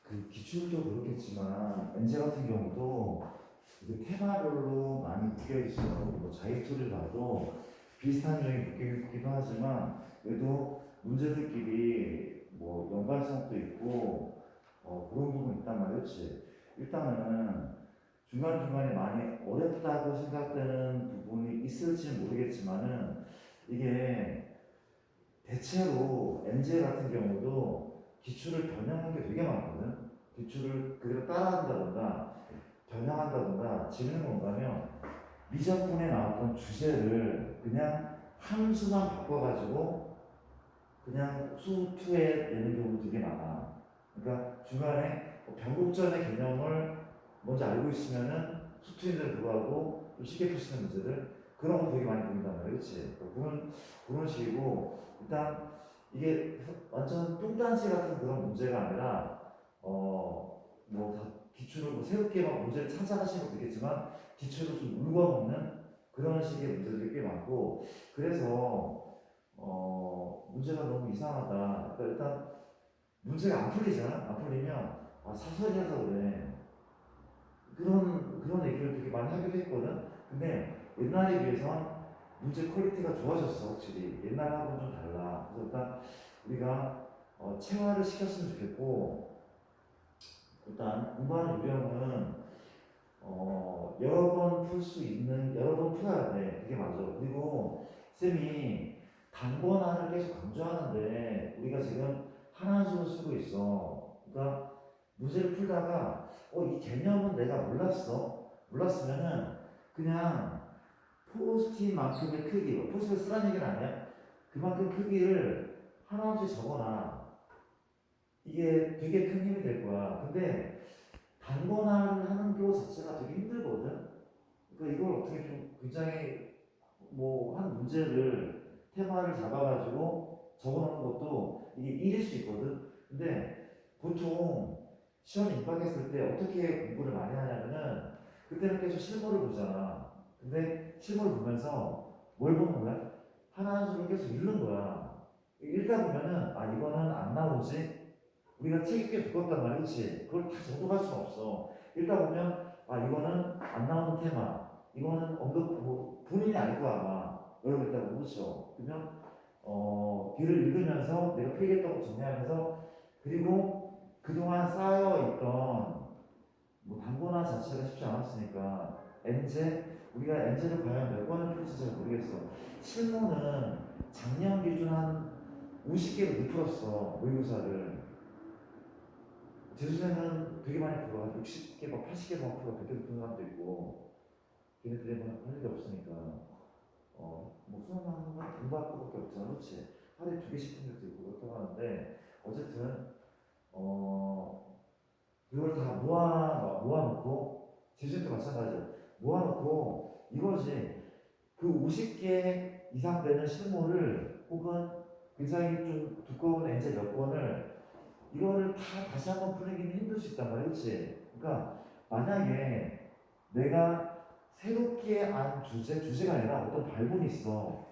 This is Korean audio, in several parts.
그 기출도 그렇겠지만 엔제 같은 경우도 그 테마별로 많이 묶여 있어요. 뭐 자기투를 봐도 비슷한 점이 묶여 있기도 하지만 그래도 문제들끼리 뭐 연관성도 있고 그런 부분이 있단 말이었지. 일단은 중간중간에 많이 어렵다고 생각되는 부분이 있을지는 모르겠지만은 이게 대체로 엔제 같은 경우도 기출을 변형한 게 되게 많거든. 기출을 그대로 따라한다던가 변형한다던가 재밌는 건가면 미적분에 나왔던 주제를 그냥 함수만 바꿔가지고 그냥 수2에 내는 경우도 되게 많아. 그러니까 중간에 변곡점의 개념을 먼저 알고 있으면은 수2인데도 불구하고 좀 쉽게 풀 수 있는 문제들 그런 거 되게 많이 보인단 말이야, 그렇지? 그런 식이고 일단 이게 완전 뚱딴지 같은 그런 문제가 아니라 뭐 기출을 뭐 새롭게 막 문제를 찾아가시는 것도 있겠지만 기출을 좀 울거먹는 그런 식의 문제들이 꽤 많고 그래서 문제가 너무 이상하다. 그러니까 일단 문제가 안 풀리잖아. 안 풀리면 사설이라서 그래. 그런 얘기를 되게 많이 하기도 했거든. 근데 옛날에 비해서 문제 퀄리티가 좋아졌어, 확실히. 옛날하고는 좀 달라. 그래서 일단 우리가 체화를 시켰으면 좋겠고, 일단 공부하는 요령은 여러 번 풀 수 있는, 여러 번 풀어야 돼. 그게 맞아. 그리고 쌤이 단권화를 계속 강조하는데 우리가 지금 하나식을 쓰고 있어. 그러니까 문제를 풀다가 이 개념은 내가 몰랐으면은 그냥 포스트잇만큼의 크기, 포스트잇 쓰라는 얘기는 아니야. 그만큼 크기를 하나씩 적어놔. 이게 되게 큰 힘이 될 거야. 근데 단권화를 하는 거 자체가 되게 힘들거든. 그러니까 이걸 어떻게 좀 굉장히 뭐 한 문제를 테마를 잡아가지고 적어놓는 것도 이게 일일 수 있거든. 근데 보통 시험 입학했을 때 어떻게 공부를 많이 하냐면은 그때는 계속 실물을 보잖아. 근데 실물을 보면서 뭘 보는 거야? 하나 한 수를 계속 읽는 거야. 읽다 보면은 이거는 안 나오지. 우리가 책이 꽤 두껍단 말이야, 그치? 그걸 다 정독할 수는 없어. 읽다 보면 이거는 안 나오는 테마, 이거는 뭐 본인이 알 거야 아마 여러 개 있다고 그렇죠. 그러면 글을 읽으면서 내가 필기했던 거 정리하면서 그리고 그동안 쌓여있던 뭐 단권화 자체가 쉽지 않았으니까 우리가 엔제를 과연 몇 번을 풀지 잘 모르겠어. 실무는 작년 기준 한 50개를 못 풀었어 모의고사를. 재수생은 되게 많이 풀어. 한 60개, 막 80개 막 풀어. 그렇게 푸는 사람도 있고. 걔네들은 할 일이 없으니까. 뭐 수능하는 건 공부할 것밖에 없잖아. 그렇지? 하루에 2개씩 푸는 것도 있고 그렇다고 하는데, 어쨌든, 그걸 다 모아놓고, 재수생도 마찬가지야. 모아놓고, 이거지. 그 50개 이상 되는 실무를, 혹은 굉장히 좀 두꺼운 엔제 몇 권을 이거를 다 다시 한번 풀기는 힘들 수 있단 말이야, 그렇지? 그러니까 만약에 내가 새롭게 안 주제가 아니라 어떤 발본이 있으면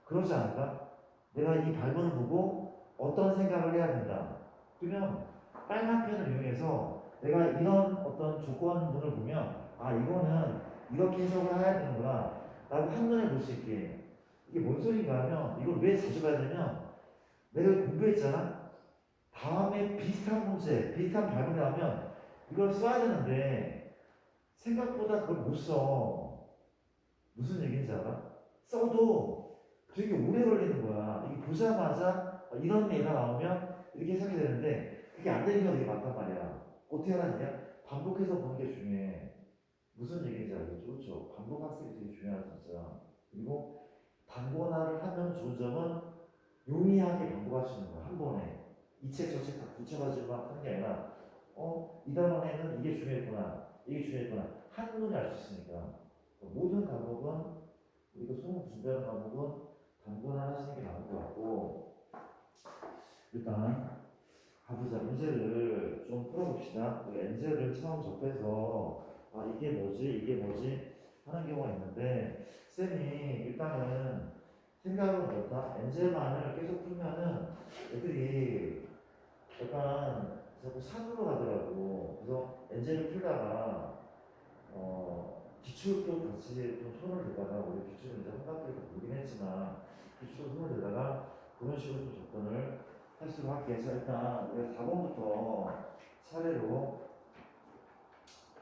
그러지 않을까? 내가 이 발본을 보고 어떤 생각을 해야 된다. 그러면 빨간 펜을 이용해서 내가 이런 어떤 조건문을 보면 이거는 이렇게 해석을 해야 되는구나 라고 한눈에 볼 수 있게. 이게 뭔 소린가 하면 이걸 왜 자주 봐야 되냐면 내가 공부했잖아. 다음에 비슷한 문제, 비슷한 발문이 나오면 이걸 써야 되는데 생각보다 그걸 못 써. 무슨 얘기인지 알아? 써도 되게 오래 걸리는 거야. 이게 보자마자 이런 예가 나오면 이렇게 해석이 되는데 그게 안 되는 경우가 되게 많단 말이야. 어떻게 하느냐? 반복해서 보는 게 중요해. 무슨 얘기인지 알겠죠? 그렇죠? 반복 학습이 되게 중요하다 진짜. 그리고 단권화를 하면 좋은 점은 용이하게 반복할 수 있는 거야. 한 번에. 이 책 저 책 다 붙여가지고 막 하는 게 아니라 이 단원에는 이게 중요했구나. 이게 중요했구나. 한눈에 알 수 있으니까. 모든 과목은 우리가 수능 준비하는 과목은 단권화 하시는 게 나을 것 같고 일단 가보자. 문제를 좀 풀어봅시다. 엔젤을 처음 접해서 이게 뭐지 하는 경우가 있는데 쌤이 일단은 생각은 그렇다. 엔젤만을 계속 풀면은 애들이 약간 자꾸 산으로 가더라고. 그래서 엔젤을 풀다가 기출도 같이 좀 손을 대다가 우리 기출은 이제 한 바퀴를 돌긴 했지만 기출도 손을 대다가 그런 식으로 좀 접근을 할 수 있도록 할게. 자, 일단 우리가 4번부터 차례로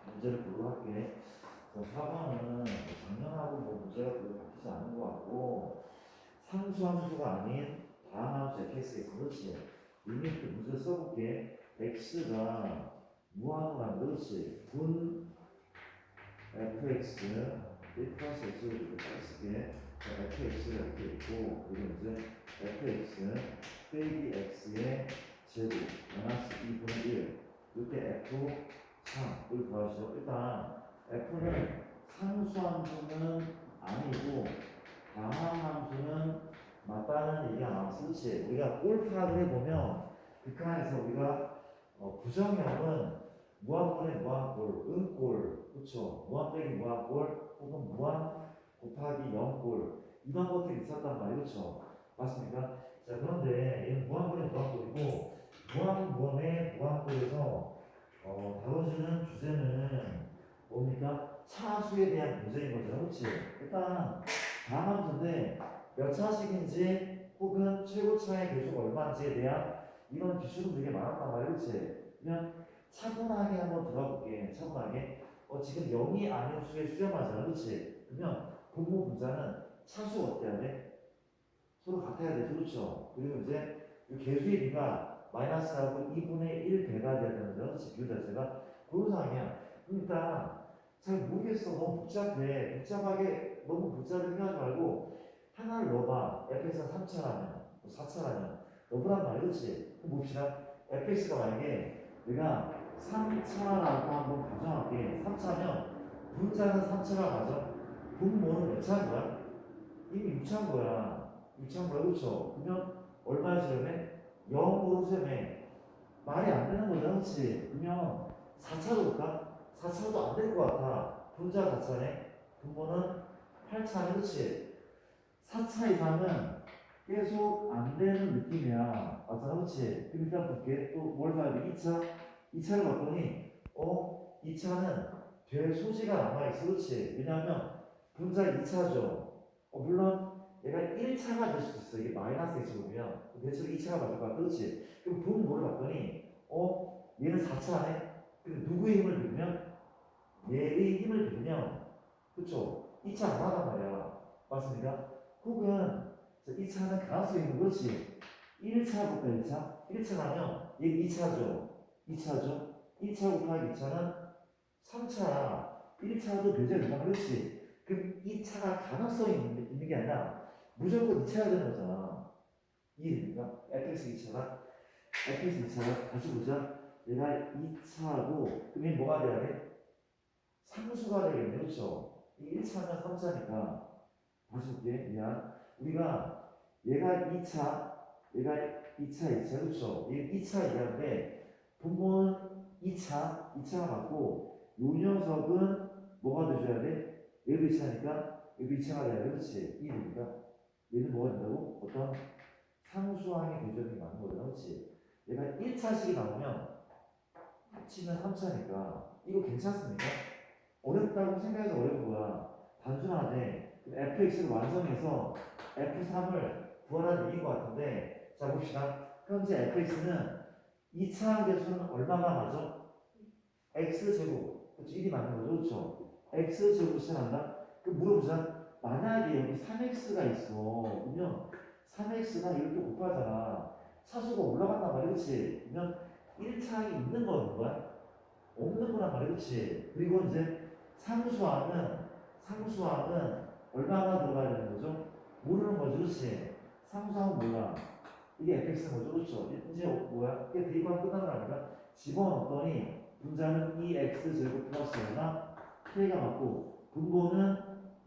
문제를 보도록 할게. 4번은 작년하고 뭐 문제가 별로 바뀌지 않은 것 같고 상수함수가 아닌 다함수 fxx 그렇지. 리미트 문제 써볼게. x가 무한으로 가는 그렇지. 분 fx 1 플러스 x를 이렇게 쓸게. fx가 이렇게 있고 그리고 이제 fx 빼기 x의 제곱 마이너스 2분의 1 이때 f 3을 구하시죠. 일단 f는 상수함수는 아니고 다함함수는 맞다는 얘기가 나왔어. 그렇지? 우리가 골 파악을 해보면 극한에서 우리가 부정형은 무한분의 무한골, 은골, 그렇죠? 무한 빼기 무한골 혹은 무한 곱하기 0골 이런 것들이 있었단 말이에요. 그렇죠? 맞습니까? 자, 그런데 얘는 무한분의 무한골이고 무한분의 무한골에서 다뤄지는 주제는 뭡니까? 차수에 대한 문제인 거죠. 그렇지? 일단 다함수인데 몇 차식인지 혹은 최고차의 계수가 얼마인지에 대한 이런 기술은 되게 많았단 말이에요. 그렇지? 그냥 차분하게 한번 들어볼게. 차분하게. 지금 0이 아닌 수에 수렴하잖아. 그렇지? 그러면 분모 분자는 차수 어때야 돼? 서로 같아야 되죠. 그렇죠? 그리고 이제 이 계수의 비가 마이너스하고 2분의 1 배가 돼야 되는 거죠. 그렇지? 비율 자체가. 그런 상황이야. 그러니까 잘 모르겠어. 너무 복잡해. 복잡하게 너무 복잡하게 생각하지 말고 하나를 넣어봐. fx가 3차라면, 4차라면 넣어보란 말이야. 그렇지? 그럼 봅시다. fx가 만약에 내가 3차라고 한번 가정할게. 3차면 분자는 3차가 맞아. 분모는 몇 차인 거야? 이미 6차인 거야. 6차인 거야. 그렇죠? 그러면 얼마에 수렴해? 0으로 수렴해. 말이 안 되는 거죠. 그렇지? 그러면 4차로 볼까? 4차도 안 될 것 같아. 분자 4차네. 분모는 8차네. 그렇지? 4차 이상은 계속 안 되는 느낌이야. 맞잖아. 그렇지? 그럼 일단 볼게. 또 뭘 봐야 돼? 2차? 2차를 봤더니 2차는 될 소지가 남아있어. 그렇지? 왜냐하면 분자 2차죠. 물론 얘가 1차가 될 수도 있어. 이게 마이너스 x거든요. 대체로 2차가 맞을 거야. 그렇지? 그럼 분모를 봤더니 얘는 4차네. 근데 누구의 힘을 빌면? 얘의 힘을 빌면 그쵸? 2차 안 나간 말이야. 맞습니까? 혹은 2차는 가능성이 있는 거지. 1차 볼까 1차? 1차라면 얘 2차죠. 2차죠. 1차 곱하기 2차는 3차야. 1차도 교재가 된다 그렇지. 그럼 2차가 가능성이 있는 게 아니라 무조건 2차야 되는 거잖아. 이해됩니까? fx 2차가 fx 2차가 다시 보자. 얘가 2차고 그럼 얘 뭐가 돼야 돼? 상수가 되겠네. 그렇죠? 이 1차는 3차니까 다시 볼게. 미안. 우리가 얘가 2차, 얘가 2차, 2차, 그렇죠? 얘 2차 이하인데 분모는 2차, 2차가 맞고 요 녀석은 뭐가 돼줘야 돼? 얘도 2차니까 얘도 2차가 돼야 돼. 그렇지? 이해됩니까? 얘는 뭐가 된다고? 어떤 상수항의 대조이 맞는 거잖아. 그렇지? 얘가 1차식이 나오면 합치면 3차니까 이거 괜찮습니까? 어렵다고 생각해서 어려운 거야. 단순하네. fx를 완성해서 f3을 구하라는 얘기인 것 같은데, 자 봅시다. 현재 fx는 2차 계수는 얼마가 맞아? x제곱. 그렇죠? 1이 맞는 거죠. 그렇죠? x제곱으로 시작한다? 그럼 물어보자. 만약에 여기 3x가 있어. 그러면 3x가 이걸 또 곱하잖아. 차수가 올라간단 말이야. 그렇지? 그러면 1차항이 있는 거 없는 거야? 없는 거란 말이야. 그렇지? 그리고 이제 상수항은 얼마나 들어가야 되는 거죠? 모르는 거죠. 그렇지? 상수항은 뭐야? 이게 fx인 거죠. 그렇죠? 이제 뭐야? 이게 대입하면 끝나는 거 아닌가? 집어넣었더니 분자는 2x 제곱 플러스 얼마? k가 맞고 분모는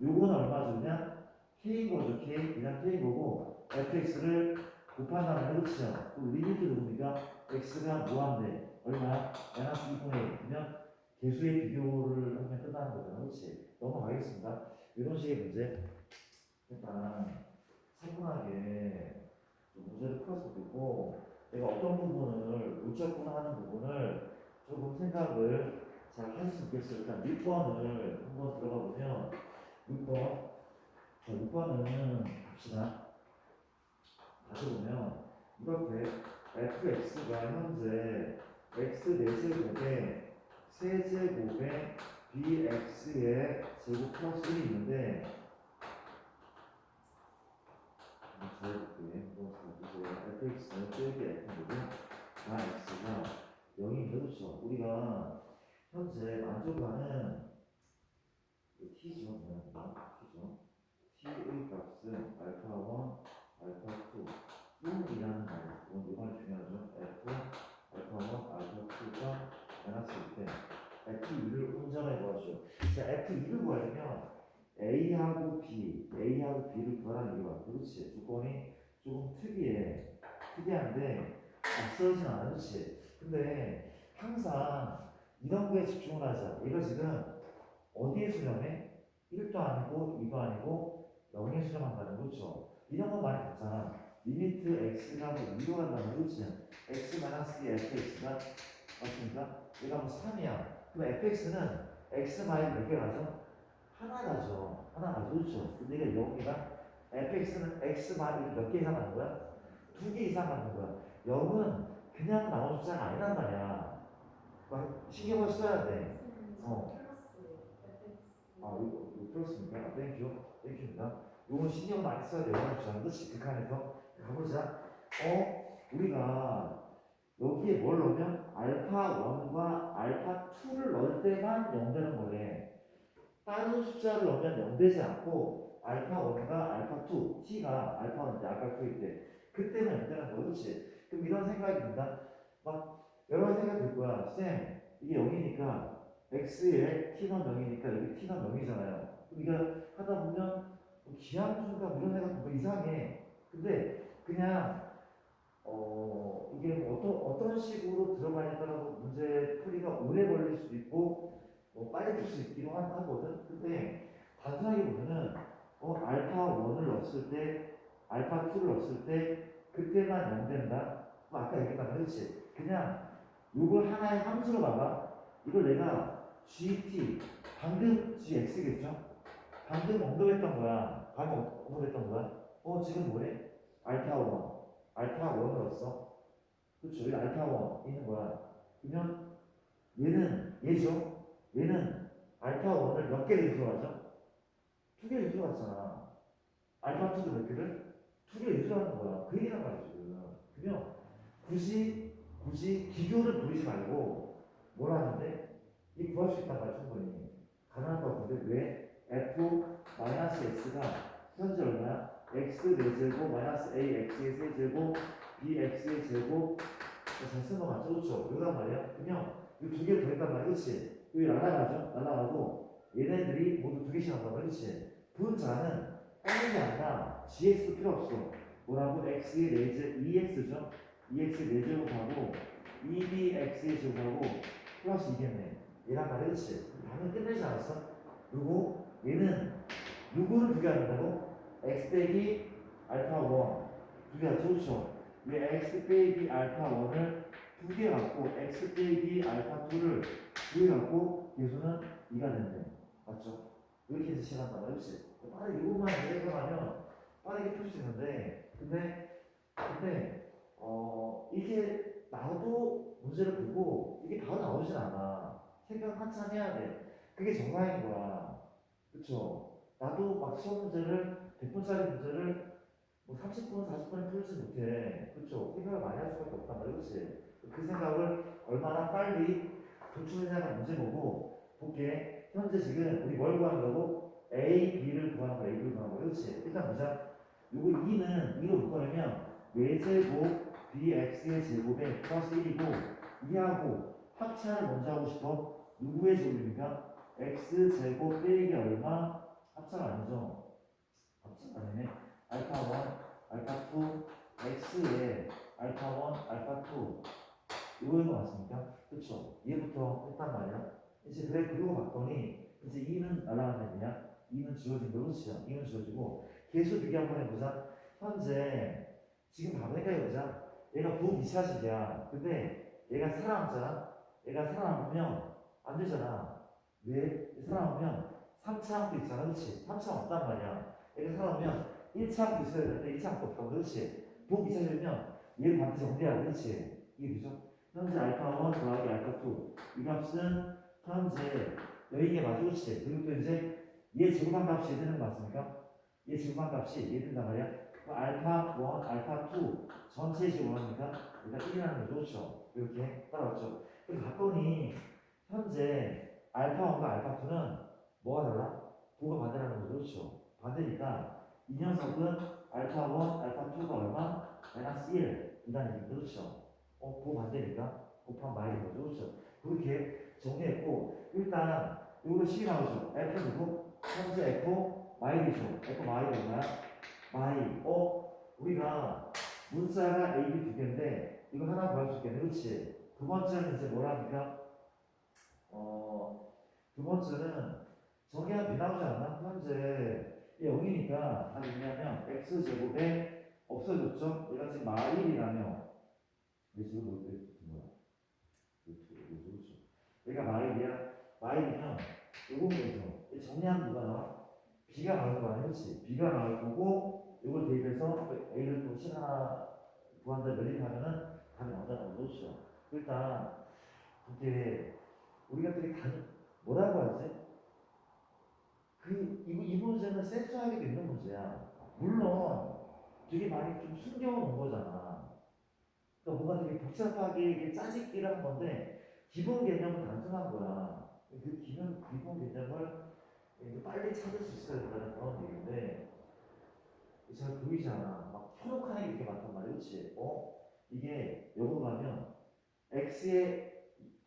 요거는 얼마 주냐? k인 거죠. k 그냥 k인 거고 fx를 곱한다면 그렇죠? 그 리미트 누굽니까? x가 무한대 얼마야? 마이너스 2분의 1이면 개수의 비교를 하면 끝나는 거잖아. 그렇지? 넘어가겠습니다. 이런 식의 문제 일단 차분하게 좀 문제를 풀었으면 좋겠고 내가 어떤 부분을 놓쳤구나 하는 부분을 조금 생각을 잘 하셨으면 좋겠어요. 일단 6번을 한번 들어가 보면 6번, 자 6번은 봅시다. 다시 보면 이렇게 fx가 현재 x 4제곱에 세제곱에 bx의 제곱 플러스 1이 있는데 잘 볼게요. fx는 빼기 f이고 다 x가 0이 그렇죠. 우리가 현재 만족하는 t죠. t죠. t의 값은 알파 1, 알파 2, 2이라는 말. 이건 중요하죠. f 알파 1, 알파 2가 마이너스 1때 f2를 운전해 보았죠. 자, f2를 구하려면 A하고 B를 구하라는 이유가 그렇지. 조건이 조금 특이한데 낯설진 않아, 그렇지. 근데 항상 이런 거에 집중을 하자. 얘가 지금 어디에 수렴해? 1도 아니고 2도 아니고 0에 수렴한다는 거죠. 이런 거 많이 봤잖아. 리미트 x가 2로 간다는 거지. x-2 fx가 맞습니까? 얘가 뭐 3이야. 그럼 fx는 x 마이너스 몇 개 가죠? 하나 가죠. 하나 가죠. 그렇죠. 근데 이게 여기가 fx는 x 마이너스 몇 개 이상 가는 거야? 2개 이상 가는 거야. 0은 그냥 나온 숫자가 아니란 말이야. 신경을 써야 돼. 이거 풀었습니까? 땡큐. 땡큐입니다. 요건 신경 많이 써야 돼요. 저는 그치? 극한에서. 가보자. 우리가 여기에 뭘 넣으면 알파 1과 알파 2를 넣을 때만 0 되는 거래. 다른 숫자를 넣으면 0 되지 않고 알파 1과 알파 2, t가 알파 1인데 알파 2일 때 그때는 0 되는 거야. 그치? 그럼 이런 생각이 든다. 막 여러 가지 생각이 들 거야. 쌤, 이게 0이니까 x에 t는 0이니까 여기 t는 0이잖아요. 그럼 이거 하다 보면 뭐 기하분수가 이런 생각 뭐 이상해. 근데 그냥 이게 뭐 어떤 식으로 들어가냐에 따라서 문제 풀이가 오래 걸릴 수도 있고 뭐 빨리 풀 수 있기도 하거든. 근데 단순하게 보면은 알파 1을 넣었을 때 알파 2를 넣었을 때 그때만 0 된다. 뭐 아까 얘기했던 그렇지. 그냥 이걸 하나의 함수로 봐봐. 이걸 내가 gt 방금 gx겠죠? 방금 언급했던 거야. 방금 언급했던 거야. 지금 뭐래? 알파 1 알파 1을 넣었어. 그렇죠. 여기 알파 1 있는 거야. 그러면 얘죠. 얘는 알파 1을 몇 개를 들어가죠? 2개를 들어갔잖아. 알파 2도 몇 개를? 2개를 들어가는 거야. 그 얘기란 말이야 지금. 그러면 굳이 기교를 부리지 말고 뭘 하는데 이 구할 수 있단 말이야 충분히. 가능할 것 같은데 왜? f-x가 현재 얼마야? x 4제곱 마이너스 ax의 세제곱 bx의 제곱 잘 쓴 거 맞죠? 그렇죠? 이거란 말이야. 그냥 이 두 개를 더했단 말이야. 그렇지? 여기 날아가죠? 날아가고 얘네들이 모두 두 개씩 한단 말이야. 그렇지? 분자는 빼는 게 아니라 gx도 필요 없어. 뭐라고? x의 4제 2x죠? 2x 4제곱하고 2bx의 제곱하고 플러스 2겠네. 얘란 말이야. 그렇지? 방금 끝내지 않았어? 그리고 얘는 누구를 두개 한다고? x 빼기 알파 1 두개 하죠. 그렇죠? 왜 x 빼기 알파 1을 두 개 갖고 x 빼기 알파 2를 두 개 갖고 계수는 2가 된대. 맞죠? 이렇게 해서 시작한단 말이야. 그렇지? 빠르게 이것만 해석하면 빠르게 풀 수 있는데 이게 나도 문제를 보고 이게 바로 나오진 않아. 생각 한참 해야 돼. 그게 정상인 거야. 그쵸? 나도 막 시험 문제를 100분짜리 문제를 뭐 30분, 40분에 풀지 못해. 그쵸? 생각을 많이 할 수밖에 없단 말이야. 그치? 그 생각을 얼마나 빨리 도출해내는 문제 보고 볼게. 현재 지금 우리 뭘 구하는 거고? A, B를 구하는 거야. A, B를 구하는 거야. 그치? 일단 보자. 요거 2로 묶어내면 4제곱 bx의 제곱에 플러스 1이고 2하고 합차를 먼저 하고 싶어. 누구의 제곱입니까? x제곱 빼기 얼마? 합차가 아니죠. 합차가 아니네. 알파 1, 알파 2, x에 알파 1, 알파 2 이거인 거 맞습니까? 그쵸? 얘부터 했단 말이야. 이제 그래 그리고 봤더니 이제 2는 날아가는 거냐? 2는 지워진 거 그렇죠? 2는 지워지고 계수 비교 한번 해보자. 현재 지금 바로 생각해보자. 얘가 부미사식이야. 근데 얘가 살아남잖아. 얘가 살아남으면 안 되잖아. 왜? 살아남으면 3차항도 있잖아. 그렇지? 3차항 없단 말이야. 얘가 살아남으면 1차항도 있어야 되는데 1차항도 없다고. 그렇지? 부미사식이면 얘를 반드시 정리해야 돼. 그렇지? 이게 되죠? 현재 알파 1 더하기 알파 2. 이 값은 현재 여기게 맞아. 그렇지? 그리고 또 이제 얘 제곱한 값이 되는 거 맞습니까? 얘 제곱한 값이 얘 된단 말이야. 그럼 알파 1, 알파 2 전체 식으로 하니까 우리가 1이라는 거 좋죠. 이렇게 따라왔죠. 그럼 봤더니 현재 알파 1과 알파 2는 뭐가 달라? 부가 반대라는 거죠. 그렇죠. 반대니까 이 녀석은 알파 1, 알파 2가 얼마? 마이너스 1 이라는 얘기 그렇죠. 부 반대니까 곱한 마이너스 거죠. 그렇죠. 그렇게 정리했고 일단 이거 식이 나오죠. F 누구? 현재 F 마일이죠. F 마일이 얼마야? 마일. 우리가 문자가 A, B 두 개인데 이거 하나 구할 수 있겠네. 그렇지? 두 번째는 이제 뭐랍니까? 두 번째는 정의한 B 나오지 않나? 현재 0이니까 아니 왜냐면 X제곱에 없어졌죠? 얘가 지금 마일이라며 왜 지금 뭐 붙은 거야? 그렇죠. 얘가 마일이야. 마일이면 요건 거죠. 정리하면 누가 나와? B가 나올 거 아니야? 그렇지? B가 나올 거고 이걸 대입해서 A를 또 하나 구한다 연립하면은 답이 나오잖아. 그렇죠? 일단 그게 우리가 되게 뭐라고 하지? 이 문제는 센스하게 있는 문제야. 물론 되게 많이 좀 숨겨놓은 거잖아. 그러니까 뭔가 되게 복잡하게 이게 짜집기를 한 건데 기본 개념은 단순한 거야. 그 기본 개념을 빨리 찾을 수 있어야 된다는 그런 얘기인데 잘 보이지 않아. 막 현혹하는 게 이렇게 많단 말이야. 그렇지? 이게 역으로 가면 x에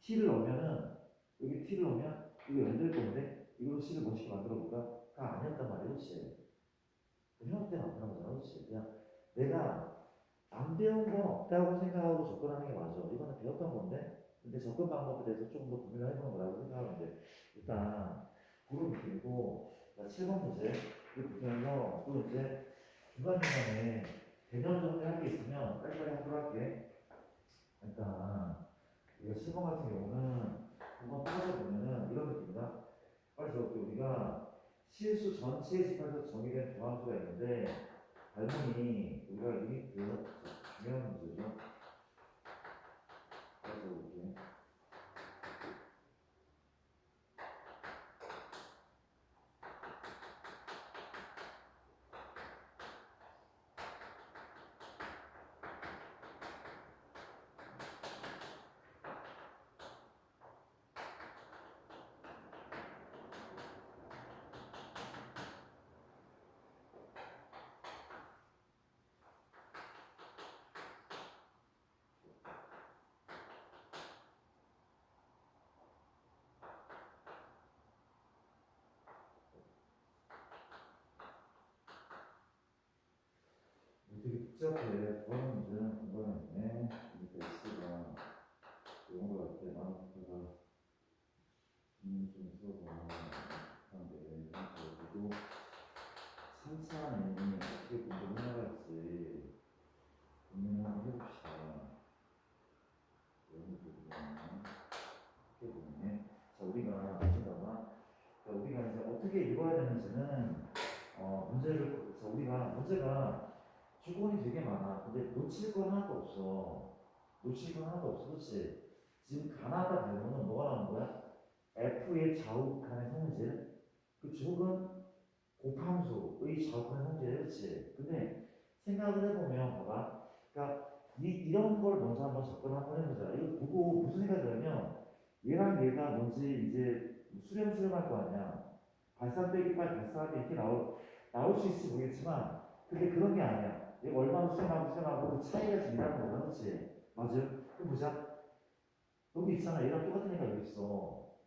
t를 넣으면은 여기 t를 넣으면 이거 연될 건데 이걸로 c를 멋있게 만들어 볼까? 가 아니었단 말이야. 그렇지? 현혹 때문에 안 나오잖아. 그렇지? 그냥 내가 안 배운 건 없다고 생각하고 접근하는 게 맞아. 이거는 배웠던 건데 근데 접근 방법에 대해서 조금 더 고민을 해보는 거라고 생각하는데 일단 그런 느낌이고 7번 문제 이 보면서 또 이제 중간중간에 개념 정리할 게 있으면 빨리빨리 하도록 할게. 일단 우리가 7번 같은 경우는 한번 따져보면은 이런 느낌이다. 그래서 우리가 실수 전체에 집합해서 정의된 조함수가 있는데 발문이 우리가 이게 중요한 문제죠. 그래서 이렇게 되게 복잡해. 그거는 문제는 공간이네. 그러니까 X가 이런 거 같아. 나노프가 좀 써봐. 그런데 여기도 3차원이 어떻게 공부를 해나갈지 고민을 한번 해봅시다. 이런 부분은 어떻게 보면 자 우리가 우리가 이제 어떻게 읽어야 되는지는 문제를 우리가 문제가 주권이 되게 많아. 근데 놓칠 건 하나도 없어. 놓칠 건 하나도 없어. 그렇지? 지금 가나다 발문은 뭐가 나오는 거야? F의 좌우간의 성질. 그 혹은 곱함수의 좌우간의 성질. 그렇지? 근데 생각을 해보면 봐봐. 그러니까 이런 걸 먼저 한번 접근 한번 해보자. 이거 보고 무슨 생각이 들냐면 얘랑 얘가 뭔지 이제 수렴할 거 아니야. 발산 빼기 8, 발산하기 이렇게 나올 수 있을지 모르겠지만 근데 그런 게 아니야. 얘가 얼마나 수렴하고 그 차이가 지금 나는 거야. 그렇지? 맞아요? 그럼 보자. 여기 있잖아. 얘랑 똑같은 애가 여기 있어.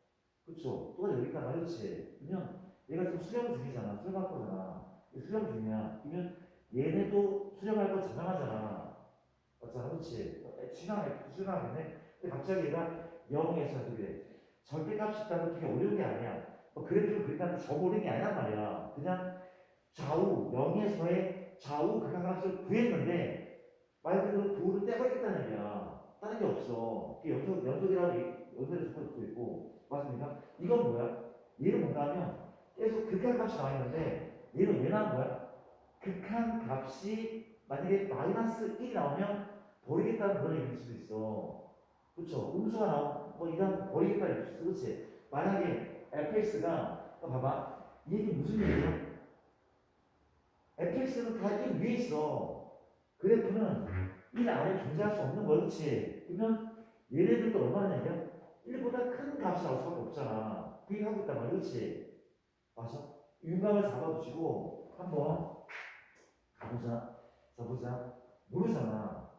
그쵸? 똑같이 여기 있단 말이지. 그러면 얘가 지금 수렴 중이잖아. 수렴할 거잖아. 수렴 중이야. 그러면 얘네도 수렴할 거 증명하잖아. 맞잖아. 그렇지? 수렴하겠네. 근데 갑자기 얘가 0에서 어떻게 돼? 절대값이 있다는 게 어려운 게 아니야. 그래프를 그린다는 저고른 게 아니란 말이야. 그냥 좌우 0에서의 좌우 극한값을 구했는데 말 그대로 도를 떼버리겠다는 얘기야. 다른 게 없어. 그게 연속이라는 연속의 조건이 붙어 있고. 맞습니까? 이건 뭐야? 얘는 뭔가 하면 계속 극한값이 나와 있는데 얘는 왜 나온 거야? 극한값이 만약에 마이너스 1이 나오면 버리겠다는 그런 얘기일 수도 있어. 그렇죠? 음수가 나오면 뭐 이런 버리겠다는 얘기일 수도 있어. 그렇지? 만약에 fx가 봐봐. 이 얘기 무슨 얘기야? fx는 다 1 위에 있어. 그래프는 1 아래 존재할 수 없는 거야. 그렇지? 그러면 얘네들도 얼마나 얘기야? 1보다 큰 값이 나올 수밖에 없잖아. 그 얘기 하고 있단 말이야. 그렇지? 맞아? 윤곽을 잡아주시고 한번 가보자. 써보자. 모르잖아.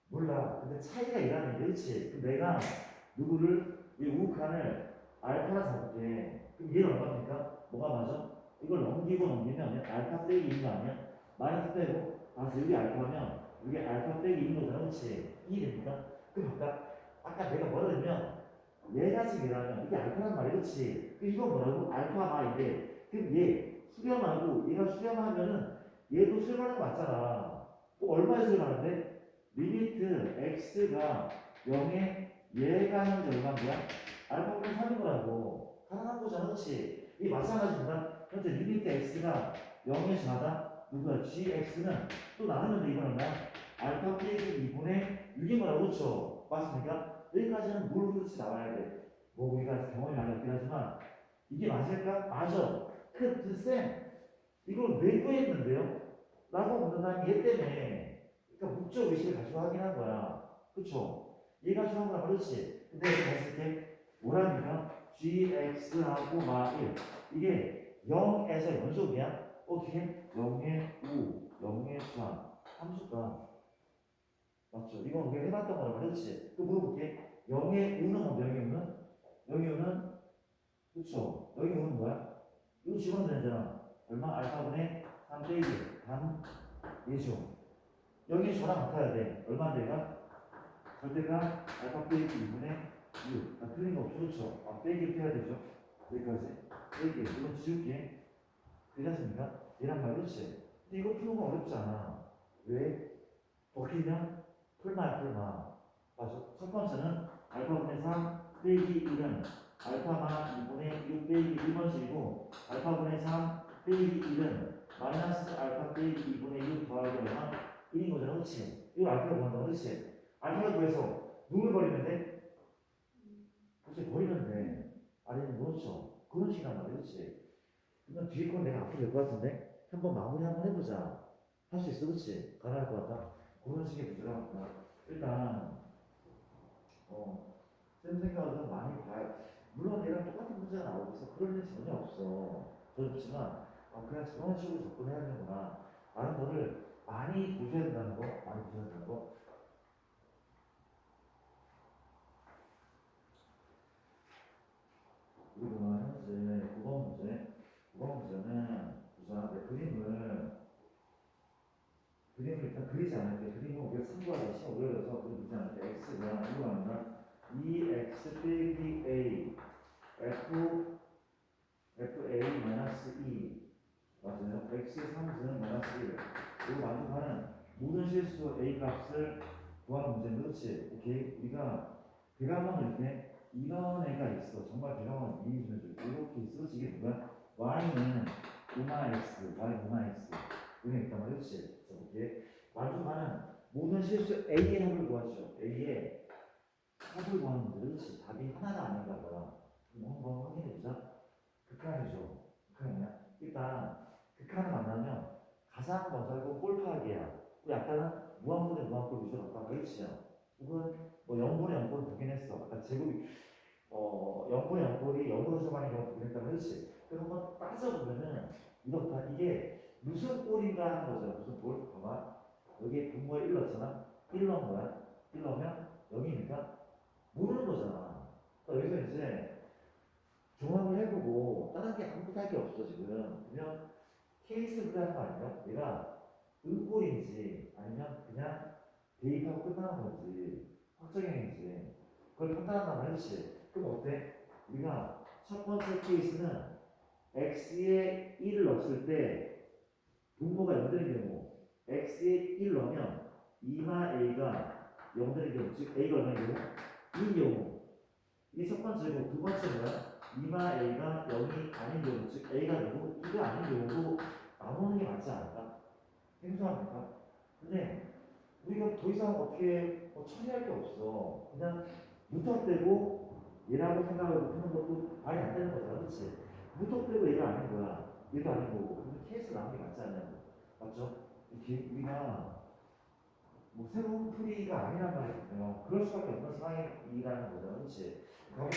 몰라. 근데 차이가 일하는 게 그렇지? 그럼 내가 누구를 이 우극한을 알파라 잡을게. 그럼 얘는 얼마입니까? 뭐가 맞아? 이걸 넘기면 알파 빼기 2인 거 아니야? 마이너스 빼고 여기 알파면 여기 알파 빼기 2인 거잖아. 그렇지? 2 됩니까? 그럼 아까 내가 뭐라 그러면 얘가 지금 이라면 이게 알파란 말이야. 그렇지? 그럼 이건 뭐라고? 알파가 이래. 그럼 얘 수렴하고 얘가 수렴하면은 얘도 수렴하는 거 맞잖아. 얼마에 수렴하는데? 리미트 x가 0에 얘가 현재 얼마인 거야? 알파분의 3인 거라고. 하나 거잖아. 그렇지? 이 마찬가지입니다. 현재 리미트 x가 0에 4다. 누구야? gx는 또 나누면 돼. 이거는 뭐야? 알파 빼기 2분의 6인 거라고. 그렇죠? 맞습니까? 여기까지는 물 흐르듯이 나와야 돼. 뭐 우리가 경험이 많이 없긴 하지만 이게 맞을까? 맞아. 쌤, 이걸 왜 구했는데요? 라고 묻는다는 얘 때문에. 그러니까 목적 의식을 가지고 확인한 거야. 그쵸? 얘 가지고 한 거야. 그렇지? 근데 여기 봤을 때 뭐라니까? gx하고 마 1. 이게 0에서 연속이야? 어떻게? 0의 5, 0의 4. 함수가. 맞죠? 이건 우리가 해봤던 거라 그렇지? 또 물어볼게. 0의 우는 뭔데? 0의 우는? 0의 우는? 그쵸? 0의 우는 뭐야? 이거 집어넣으면 되잖아. 얼마? 알파분의 3 빼기 반 예죠. 여기 저랑 같아야 돼. 얼마인데가? 절대가 알파 빼기 2분의 6. 틀린 거 없죠? 그렇죠? 빼기 해야 되죠. 여기까지. 빼기. 이건 지울게. 되지 않습니까? 얘란 말 그렇지? 근데 이거 푸는 건 어렵지 않아. 왜? 벗기면 풀마. 맞아. 첫 번째는 알파분의 3 빼기 1은 알파마 2분의 6 빼기 1번씩이고 알파분의 3 빼기 1은 마이너스 알파 빼기 2분의 6 더하기 얼마? 1인 거잖아. 그렇지? 이거 알파로 구한다. 그렇지? 알파를 구해서 누굴 버리면 돼? 그렇지? 버리면 돼. 아니면 그렇죠? 그런 식이란 말이야. 그렇지? 그러면 뒤에 건 내가 앞으로 될 것 같은데 한번 마무리 한번 해보자. 할 수 있어. 그렇지? 가능할 것 같다. 그런 식의 문제가 많다. 일단 쌤 생각은 많이 봐요. 물론 얘랑 똑같은 문제가 나오고 있어. 그럴 일 전혀 없어. 그렇지만 그냥 저런 식으로 접근해야 되는구나. 라는 거를 많이 보셔야 된다는 거. 많이 보셔야 된다는 거. 그리고 현재 9번 문제. 9번 문제는 보자. 내 그림을 일단 그리지 않을게. 그림은 우리가 참고하기 시험 오래돼서 그리지 않을게. x가 이거 아니라 2x 빼기 a fa-2 맞아요. x의 3승 마이너스 1 이거 만족하는 모든 실수 a 값을 구하는 문제는 그렇지. 오케이. 우리가 대각원을 이렇게 이런 애가 있어. 정말 대각원 이해 좀 해줘. 이렇게 있어. 이게 뭐야? y는 오마 x, y 오마 x 이런 게 있단 말이야. 그렇지. 이렇게 만족하는 모든 실수 a의 합을 구하죠. a의 합을 구하는 문제. 그렇지. 답이 하나가 아닌가 봐. 한번 확인해보자. 극한이죠. 극한이야. 일단 극한을 만나면 가장 먼저 하고 꼴파하기야. 약간은 무한분의 무한꼴 위주로 갔다가 일치야. 혹은 뭐 0분의 0꼴 보긴 했어. 아까 제곱이 0분의 0꼴이 0으로 소반의 경우 보긴 했다고 그렇지. 그래서 한번 따져보면은 이렇다. 이게 무슨 꼴인가 하는 거죠. 무슨 꼴? 봐봐. 여기 분모에 1 넣었잖아. 1 넣은 거야. 1 넣으면 0이니까 모르는 거잖아. 그러니까 여기서 이제 종합을 해보고 다른 게 아무것도 할 게 없어 지금. 그냥 케이스를 하는 거 아니야? 얘가 을꼴인지 아니면 그냥 대입하고 끝나는 건지 확정형인지 그걸 판단한단 말이지. 그럼 어때? 우리가 첫 번째 케이스는 x에 1을 넣었을 때 분모가 연되는 경우 x에 1 넣으면 2마 a가 0 되는 경우, 즉 a가 얼마인 경우? 2인 경우. 이게 첫 번째고, 두 번째는 2마 a가 0이 아닌 경우, 즉 a가 되고 2가 아닌 경우도 나누는 게 맞지 않을까? 생소합니까? 근데 우리가 더 이상 어떻게 처리할 게 없어. 그냥 무턱대고 얘라고 생각하고 푸는 것도 말이 안 되는 거잖아, 그렇지? 무턱대고 얘가 아닌 거야. 얘도 아닌 거고. 그러면 케이스 나오는 게 맞지 않냐고. 맞죠? 이렇게 우리가 뭐 새로운 풀이가 아니란 말이거든요. 그럴 수밖에 없는 상황이라는 거죠, 그렇지? 가볼게.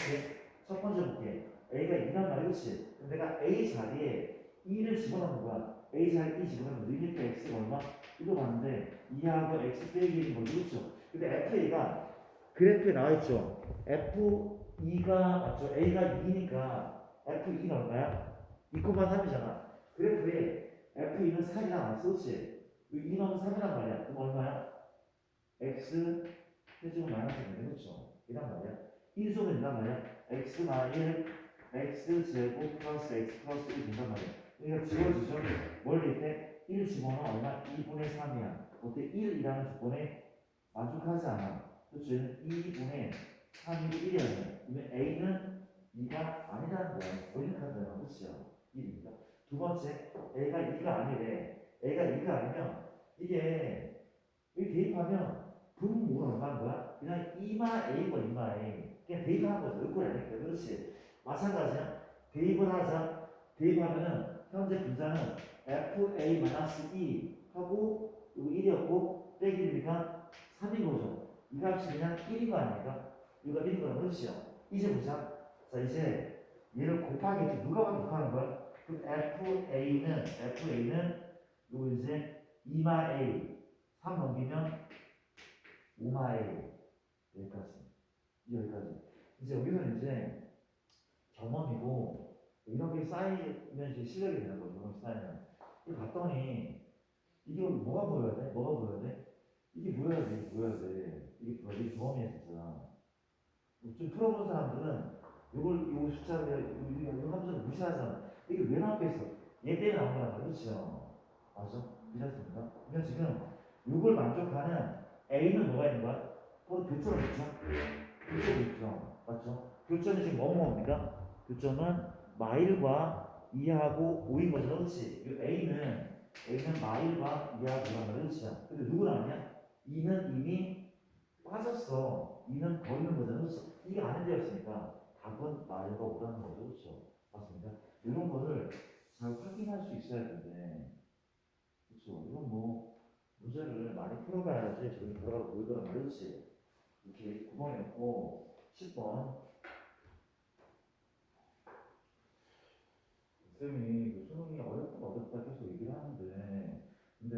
첫 번째 볼게. A가 2란 말이 그렇지? 그럼 내가 A 자리에 2를 집어넣는 거야. A 자리에 2 집어넣으면 리미트 X가 얼마? 이거 봤는데 2하고 X 빼기 1인 거죠, 그렇죠? 근데 FA가 그래프에 나와있죠. F2가 맞죠? A가 2니까 F2는 얼마야? 2,3이잖아. 그래프에 F2는 3이 나왔어, 그렇지? 2 넣으면 3이란 말이야. 그럼 얼마야? x 해주고 마이너스 되는 그렇죠? 이란 말이야. 인수는 된단 말이야. x가 1, x 제곱 플러스 x 플러스 1 된단 말이야. 그러니까 지워지죠? 원래 이때 1 집어넣어 얼마? 2분의 3이야. 그때 1이라는 조건에 만족하지 않아. 그렇죠? 2분의 3이 1이야. 그러면 a는 2가 아니라는 거야. 원인 카드야. 그렇죠? 1입니다. 두 번째, a가 2가 아니래. a가 2가 아니면 이게 여기 대입하면 분모는 얼마인 거야? 그냥 2마 A고 2마 A. 그냥 대입하는 거죠. 요걸 아니까. 그렇지. 마찬가지야. 대입을 하자. 대입하면은 현재 분자는 FA-E 하고 이거 1이었고 빼기 1이니까 3인 거죠. 이 값이 그냥 1인 거 아닙니까? 이거 1인 거는 그렇지요. 이제 보자. 자, 이제 얘를 곱하기 누가 곱하는 거야? 그럼 FA는 요거 이제 2마 A 3 넘기면 5마일 여기까지. 이제 여기서 이제 경험이고 이런 게 쌓이면 이제 실력이 되는 거죠. 경험이 쌓이면. 이거 봤더니 이게 뭐가 보여야 돼? 뭐가 보여야 돼? 이게 보여야 돼. 이게 보여야 돼. 이게 보여야 돼. 이게 경험이야 진짜. 좀 풀어본 사람들은 요걸 숫자를 요 함수를 무시하잖아. 이게 왜 나와 있어? 얘 때문에 나온 거란 말이야. 그렇죠? 맞아? 이해하십니까? 그러니까 지금 요걸 만족하는 A는 뭐가 있는 거야? 거기 교점을 있죠? 교점이 있죠. 맞죠? 교점이 지금 뭐뭐입니까? 교점은 마일과 2하고 5인 거죠. 그렇지? 이 A는 마일과 2하고 5란 말이야. 근데 누구는 아니야? 2는 이미 빠졌어. 2는 더 있는 거잖아. 그렇지? 이게 아닌 데였으니까 답은 마일과 5라는 거죠. 그렇죠? 맞습니다. 이런 거를 잘 확인할 수 있어야 되는데 그렇죠? 이건 뭐 문제를 많이 풀어가야지 저기 들어가고 보이더란 말이지. 이렇게 구멍이 없고 10번 쌤이 그 수능이 어렵다 계속 얘기를 하는데 근데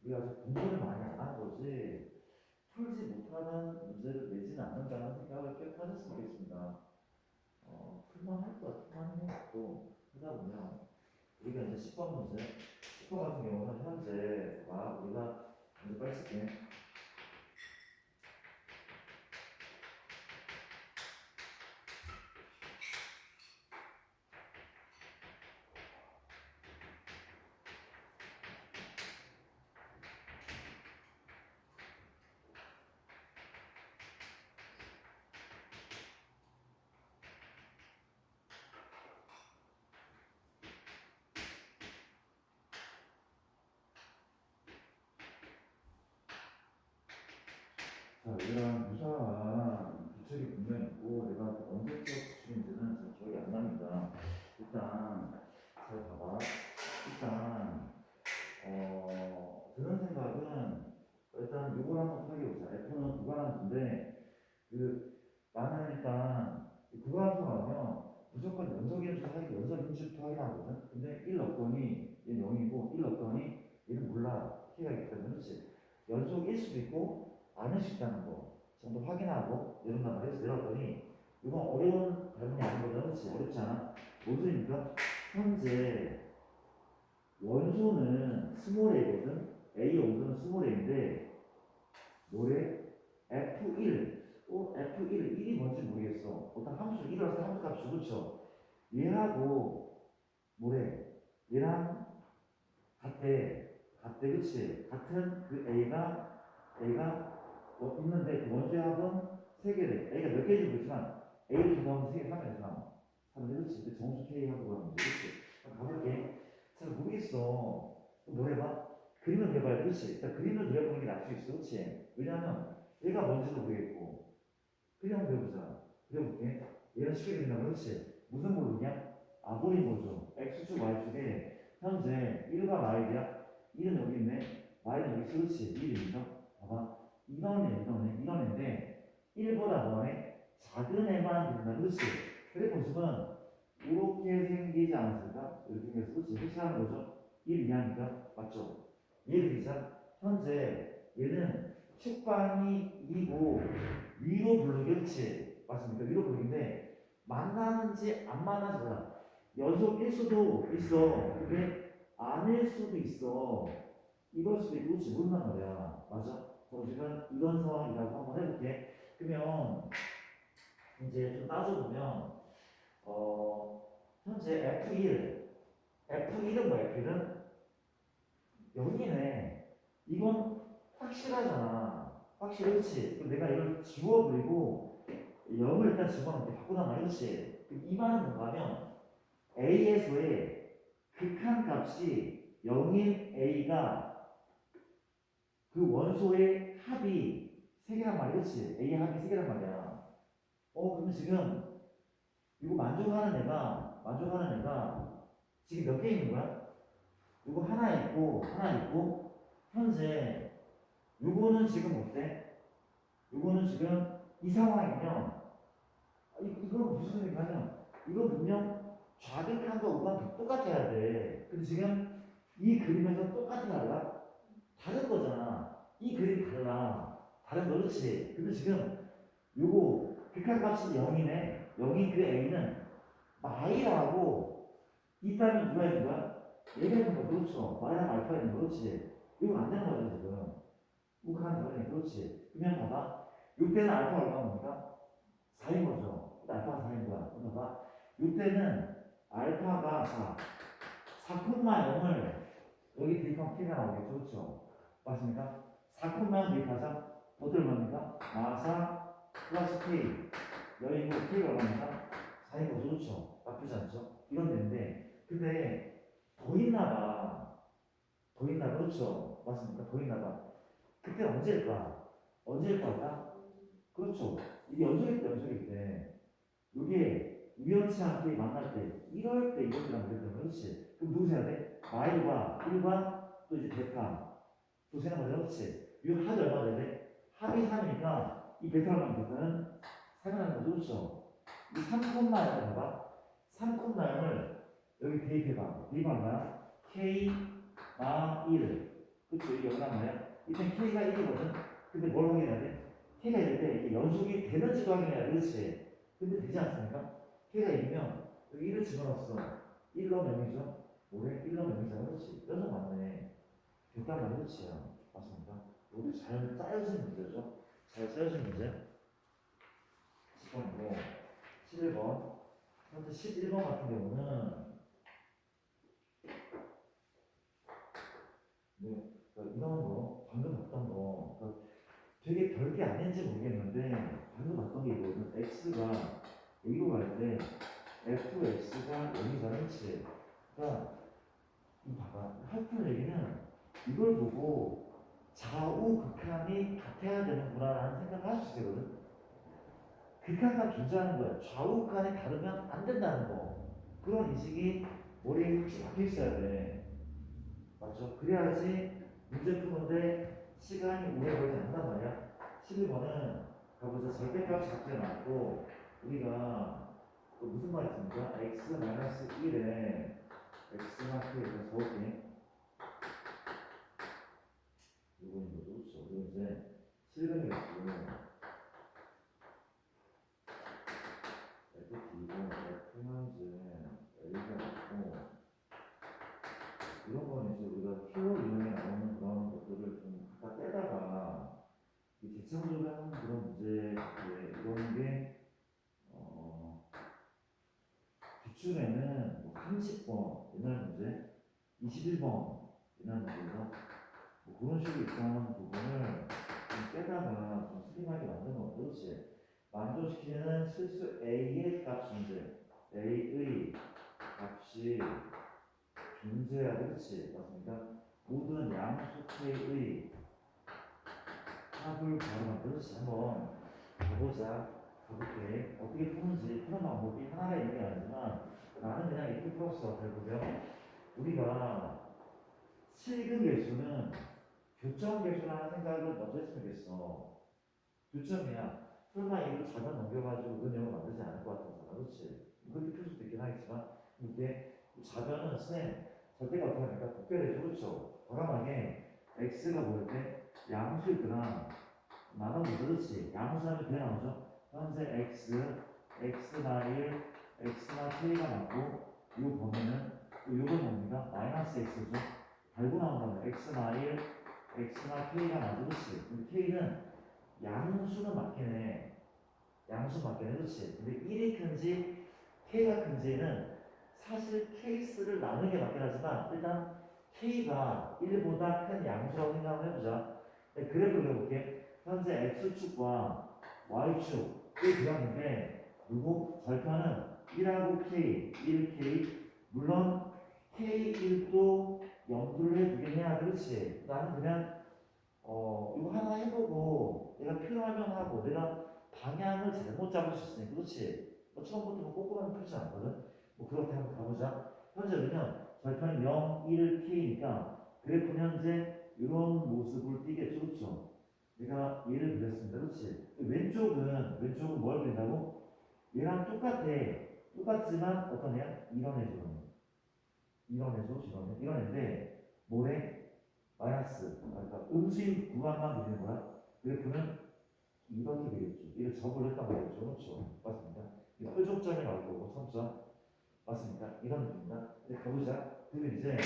우리가 아직 공부를 많이 안 한 거지 풀지 못하는 문제를 내지는 않는다는 생각을 꽤 하셨으면 좋겠습니다. 풀만 할 것 같긴 해. 또 하다 보면 우리가 이제 10번 문제 10번 같은 경우는 현재 우리가 먼저 빨리 쓸게. 자, 이런 유사한 규칙이 분명히 있고, 내가 언제적 규칙인지는 잘 기억이 안 납니다. 일단, 잘 봐봐. 일단, 드는 생각은, 일단 요걸 한번 확인해보자. F는 구간함수인데, 나는 일단, 구간함수 나오면 무조건 연속 인수부터 확인하거든? 근데 1 넣었더니, 얘는 0이고, 1 넣었더니, 얘는 몰라. 키가 있기 때문에, 그렇지? 연속일 수도 있고, 아닐 수 있다는 거 정도 확인하고 내려온단 말이에요. 내려왔더니 이건 어려운 발문이 아닌 거죠. 그렇지? 어렵지 않아? 무슨 소리입니까? 현재 원소는 스몰 a거든. A 원소는 스몰 a인데 뭐래? F1 F1 1이 뭔지 모르겠어. 어떤 함수 1이라서 함수 값이 그렇죠? 얘하고 뭐래? 얘랑 같대, 그치? 같은 그 A가 뭐 있는데 그 원소의 합은 3개래. A가 몇 개인지 모르지만 A를 조합하면 3개, 3이야, 3. 그렇지. 근데 정수 K하고 그러면 돼, 그치? 그럼 가볼게. 잘 모르겠어. 뭘 해봐? 그림을 그려봐야 돼, 그치? 일단 그림을 그려보는 게 나을 수 있어, 그치? 왜냐하면 얘가 뭔지도 모르겠고. 그림 한번 그려보자. 그려볼게. 얘는 쉽게 그린다, 그렇지? 무슨 모르냐? 아보린 거죠. X축, Y축에 현재 1과 마일이야. 1은 여기 있네. 마일은 여기 있어, 그렇지? 1이니까. 봐봐. 이런 애인데 1보다 뭐하네? 작은 애만 그린다, 그렇지? 그래 모습은 이렇게 생기지 않았을까? 이렇게 생겨서, 그렇지? 해체하는 거죠? 1 이하니까. 맞죠? 얘를 그리자. 현재 얘는 축방이 2고 위로 부르기, 그렇지? 맞습니까? 위로 부르기인데 만나는지 안 만나는지 몰라. 연속일 수도 있어. 근데 아닐 수도 있어. 이럴 수도 있고, 그렇지? 모른단 말이야. 맞아? 지금 이런 상황이라고 한번 해볼게. 그러면 이제 좀 따져보면 현재 F1은 뭐야? F1은 0이네. 이건 확실하잖아. 확실하지? 그럼 내가 이걸 지워버리고 0을 일단 집어넣게 바꾸단 말이지. 이 말은 뭔가 하면 A에서의 극한값이 0인 A가 그 원소의 합이 3개란 말이야, 그렇지? A의 합이 3개란 말이야. 그러면 지금 이거 만족하는 애가 지금 몇 개 있는 거야? 이거 하나 있고, 현재 요거는 지금 어때? 요거는 지금 이 상황이면 이건 무슨 의미냐면 이거 분명 좌극한과 우극한 똑같아야 돼. 근데 지금 이 그림에서 똑같은 달라? 다른 거잖아. 이 그림이 달라. 다른 거, 그렇지? 근데 지금 요거 극한값이 0이네. 0인 그 A는 마이라고 있다면 누가 있는 거야? 얘가 있는 거, 그렇죠? 마이랑 알파 있는 거, 그렇지? 이거 안 되는 거죠, 지금. 우극한 거네, 그렇지? 그러면 봐봐. 이때는 알파 얼마입니까? 4인 거죠. 알파가 4인 거야. 그럼 봐봐. 이때는 알파가 4. 4,0을 여기 대입하면 K가 나오겠죠, 그렇죠? 맞습니까? 4,0 대입하자. 어디 얼마입니까? 마사 플러스 K. 여기고 K가 얼마입니까? 4인 거죠, 그렇죠? 나쁘지 않죠? 이런 데인데, 근데 더 있나, 그렇죠? 맞습니까? 더 있나 봐. 그때 언제일까 할까? 그렇죠. 이게 연속일 때. 이게 우연치 않게 만날 때, 이럴 때 이것들이랑 그랬던 그렇지. 그럼 누구 세야 돼? 마일과 1과 또 이제 베타. 또 세는 거죠, 그렇지. 이 합이 얼마 돼야 돼? 합이 3이니까 이 베타랑 베타는 3이라는 거죠, 그렇죠. 이 3,0을 봐봐. 3,0을 여기 대입해봐. 대입하면 뭐야? K 마 1. 그렇죠. 이게 얼마나 말이야? 이때 K가 1이거든. 근데 뭘 확인해야 돼? K가 1일 때 이게 연속이 되는지도 확인해야 돼, 그렇지. 근데 되지 않습니까? K가 1이면 여기 1을 집어넣었어. 1로 0이죠? 뭐래? 1로 0이잖아, 그렇지. 연속 맞네. 됐단 말이 그렇지요. 맞습니까? 모두 잘 짜여진 문제죠. 잘 짜여진 문제. 10번이고, 11번. 현재 11번 같은 경우는, 네, 그러니까 이런 거, 방금 봤던 거, 그러니까 되게 별게 아닌지 모르겠는데, 방금 봤던 게 이거는 X가 여기로 갈 때, fx가 0이잖아, 그렇지? 그러니까, 이 봐봐. 하여튼 얘기는 이걸 보고 좌우 극한이 같아야 되는구나라는 생각을 할 수 있거든. 극한만 존재하는 거야. 좌우 극한이 다르면 안 된다는 거. 그런 인식이 머리에 확실히 박혀 있어야 돼. 맞죠? 그래야지 문제 푸는데 시간이 오래 걸리지 않는단 말이야. 11번은 가보자. 절대값 작게 나왔고 우리가 또 무슨 말이 있습니까? x-1에 x-k에서 적을게. 이거는 거죠. 그렇죠. 그리고 이제 실근이가 있고 FT고 F 현재 A가 있고 이런 거는 이제 우리가 키워 이용에 나오는 그런 것들을 좀 갖다 떼다가 이 대체적으로 하는 그런 문제 이런 게 기출에는 뭐 30번 옛날 문제, 21번 얘는 그래서 뭐 그런 식으로 있던 부분을 좀 빼다가 좀 슬림하게 만든 거 그렇지. 만족시키는 실수 A의 값 존재. A의 값이 존재해야 돼. 그렇지. 맞습니까? 모든 양수 K의 합을 구하는 그렇지. 한번 가보자. 가볼게. 어떻게 푸는지 푸는 방법이 하나가 있는 게 아니지만 나는 그냥 이렇게 풀었어. 결국에 우리가 실근 계수는 교점 계수라는 생각을 먼저 했으면 좋겠어. 교점이야. 설마 이거 자전 넘겨가지고 은영을 만들지 않을 것 같아서 그렇지. 그렇게 풀 수도 있긴 하겠지만 이게 자전은 쌤 절대가 어떻게 합니까? 곱별해져 그렇죠. 과감하게 x가 뭐일 때 양수있구나 나눠도 그렇지. 양수하면 그냥 나오죠. 현재 x, x나 1, x나 k가 맞고 이 범위는 또 요건 뭡니까? 마이너스 x죠. 달고 나온다면 x나 1, x나 k가 맞죠. 그렇지. 근데 k는 양수는 맞긴 해. 양수 맞긴 해. 그렇지. 근데 1이 큰지 k가 큰지는 사실 케이스를 나누는 게 맞긴 하지만 일단 k가 1보다 큰 양수라고 생각을 해보자. 그래프를 그려볼게. 현재 x축과 y축 이 그렸는데 누구? 절편은 1하고 k, 1k 물론 k1도 염두를 해두긴 해야 그렇지. 나는 그냥 이거 하나 해보고 내가 필요하면 하고 내가 방향을 잘못 잡을 수 있으니 그렇지. 뭐 처음부터 뭐 꼼꼼하게 풀지 않거든. 뭐 그렇게 한번 가보자. 현재 그러면 절편이 0, 1, k니까 그래프 현재 이런 모습을 띠겠죠. 그렇죠? 내가 얘를 그렸습니다. 그렇지? 왼쪽은 뭘 그린다고? 얘랑 똑같아. 똑같지만 어떤 애야? 이런 애 지금. 이런 애죠. 지금. 이런 애인데 뭐래? 마이너스. 그러니까 음수인 구간만 그리는 거야. 그래프는 이렇게 되겠죠. 이걸 적을 했단 말이죠. 그렇죠? 맞습니다. 이 표적점이 나올 거고, 선점. 맞습니까? 이런 느낌입니다. 이제 가보자. 그러면 이제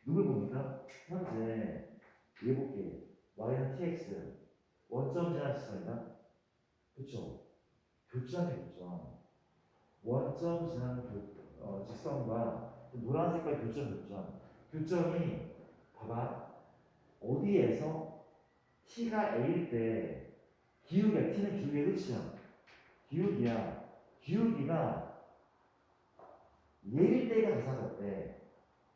누굴 봅니까? 현재 얘 볼게. y는 tx. 원점 지난 시점이다. 그쵸? 교점이 교점. 원점 지나는 직선과 노란 색깔 교점. 교점이 봐봐. 어디에서 t가 a일 때 기울기야. t는 기울기의 끝이야. 기울기야. 기울기가 얘일 때가 가장 같대.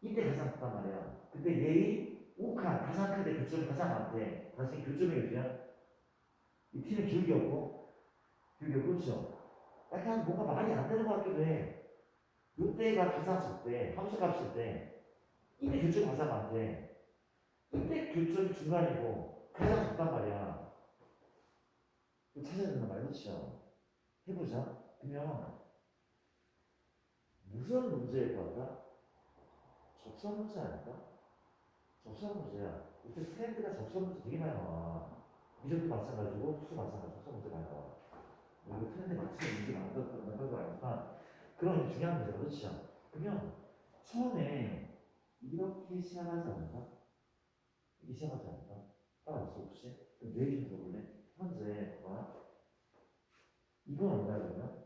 이때 가장 크단 말이야. 근데 얘의 욱한 가장 큰데 교점이 가장 많대. 다시 교점의 교주야. 이 t는 기울기였고 기울기가 그렇죠. 약간 뭔가 말이 안 되는 것 같기도 해. 이때가 가장 적대. 함수값일 때 이때 교점이 가장 많대. 이때 교점이 중간이고 가장 적단 말이야. 이거 찾아야 된단 말이야. 그렇죠. 해보자. 그러면 무슨 문제일 것 같아? 접선 문제 아닐까? 접선 문제야. 요새 트렌드가 접선 문제 되게 많이 나와. 미적도 마찬가지고 수도 마찬가지고 접선 문제 많이 나와. 뭐 이거 트렌드 맞추는 문제 많다고 알지만 그런 중요한 문제가 그렇죠. 그러면 처음에 이렇게 시작하지 않을까? 이렇게 시작하지 않을까? 따라왔어 혹시? 그럼 내일 좀 들어볼래? 현재 봐. 이건 얼마야 그러면?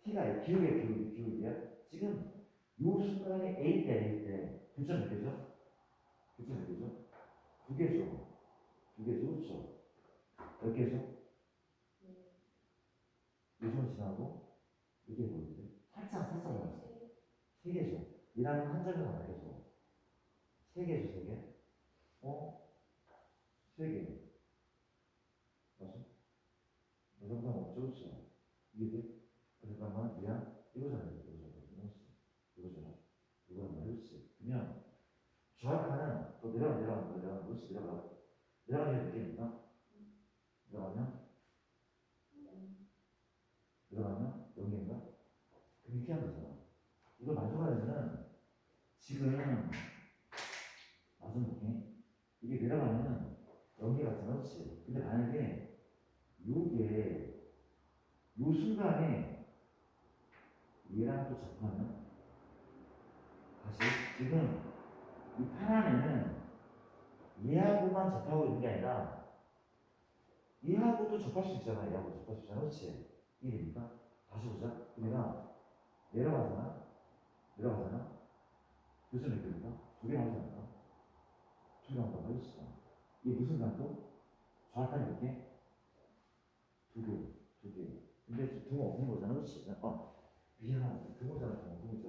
t가 기울기야? 지금 요 순간에 A 때 교점 몇 개죠? 교점 몇 개죠? 두 개죠. 두 개죠. 그렇죠? 몇 개죠? 요점 지나고 이게 뭐지? 살짝 나왔어. 세 개죠. 이라는 한 점이 나와 계속. 세 개죠, 세 개. 어? 세 개. 맞아? 무상상 없죠, 그렇죠? 이게 잠깐만 미안. 이거잖아, 이거잖아. 이거란 말이야, 그렇지? 그러면 정확한 또 내려가, 그렇지? 내려가면 몇 개입니까? 내려가면 연계인가? 그럼 이렇게 하면 되잖아. 이걸 만족하려면 지금 맞은 느낌 이게 내려가면은 연계 같잖아, 그렇지? 근데 만약에 요게 요 순간에 얘랑 또 접하면 다시 지금 이 파란에는 얘하고만 접하고 있는 게 아니라 얘하고도 접할 수 있잖아. 얘하고 접할 수 있잖아, 그렇지? 이해됩니까? 다시 보자. 우리가 내려가잖아. 요즘 몇 개입니까? 두 개 나오지 않을까? 두 개 나온다고 해줬어. 이게 무슨 간도? 정확하게 볼게. 두 개. 근데 등호 없는 거잖아, 그렇지? 미안하다. 등호잖아, 등호.